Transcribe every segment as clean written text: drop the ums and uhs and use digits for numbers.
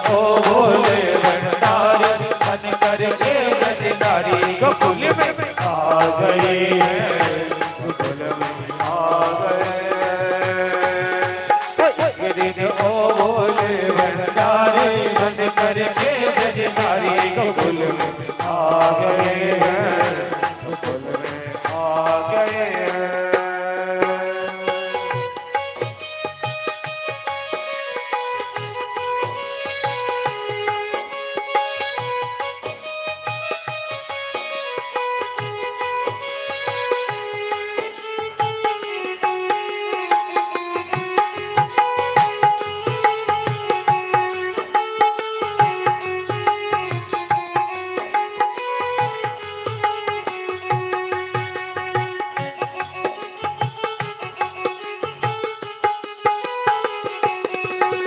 ओ भोले भंडारी बन करके ब्रजधारी गोकुल में आ गए हैं, गोकुल में आ गए। ये दिन ओ भोले भंडारी बन करके ब्रजधारी गोकुल में आ गए हैं, गोकुल में आ गए हैं।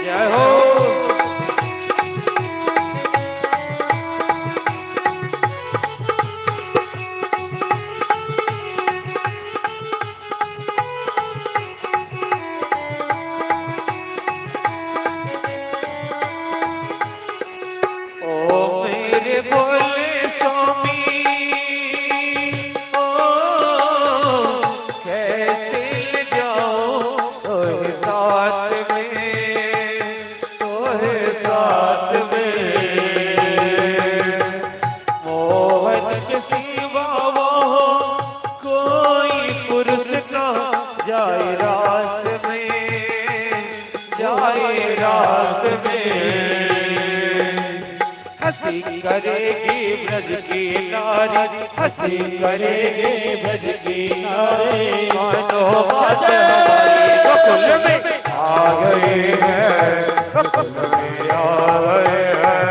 जय हो। ओ मेरे भोले स्वामी, ओ कैसे ले जाओ तोहे साथ में, तोहे साथ में। मोहन के सिवा वहाँ कोई पुरुष ना जाए रास में, जाए रास में। हंसी करेगी ब्रज की नारी, हंसी करेगी ब्रज की नारी। मानो बात हमारी गोकुल में आ गए हैं, गोकुल में आ गए हैं।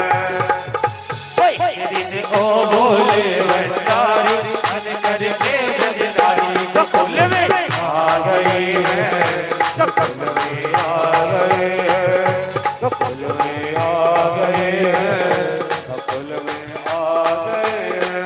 दिन ओ भोले भंडारी बन करके ब्रजधारी गोकुल में आ गए हैं, गोकुल में आ गए हैं, गोकुल में आ गए हैं, गोकुल में आ गए हैं।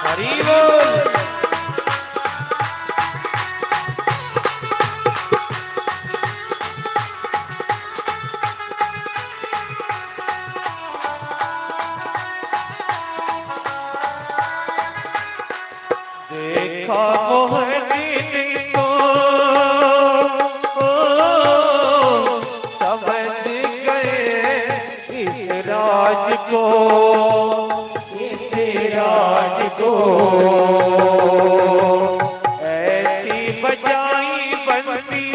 हरि बोल। देखा मोहनी को समझ गए इस राज को, इस राज को। ऐसी बजाई बंसी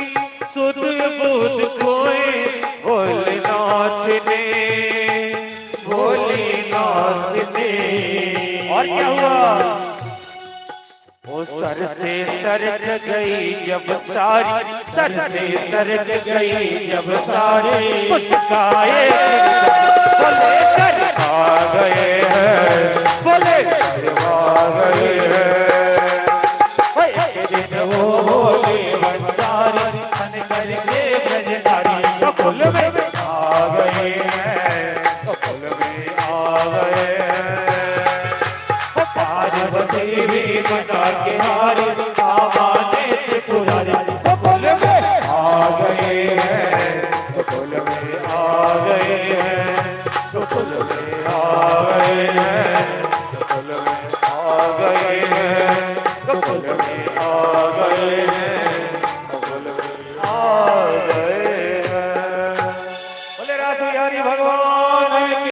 सुध बुध खोए भोलेनाथ ने, भोलेनाथ ने। और क्या हुआ? वो सर से सरक गई जब सारी, सर से सरक गई जब सारी मुस्काए बोले कर आ गए हैं, बोले कर आ गए हैं। दिन वो भोले भंडारी बन करके ब्रजधारी गोकुल में आ गए हैं, गोकुल में आ गए हैं। पार्वती भी बना के हारी आवाने त्रिपुरारी गोकुल में आ गए हैं, गोकुल में आ गए हैं, गोकुल में आ गए हैं, गोकुल में आ गए हैं, गोकुल में आ गए हैं, गोकुल में आ गए। बिहारी भगवान की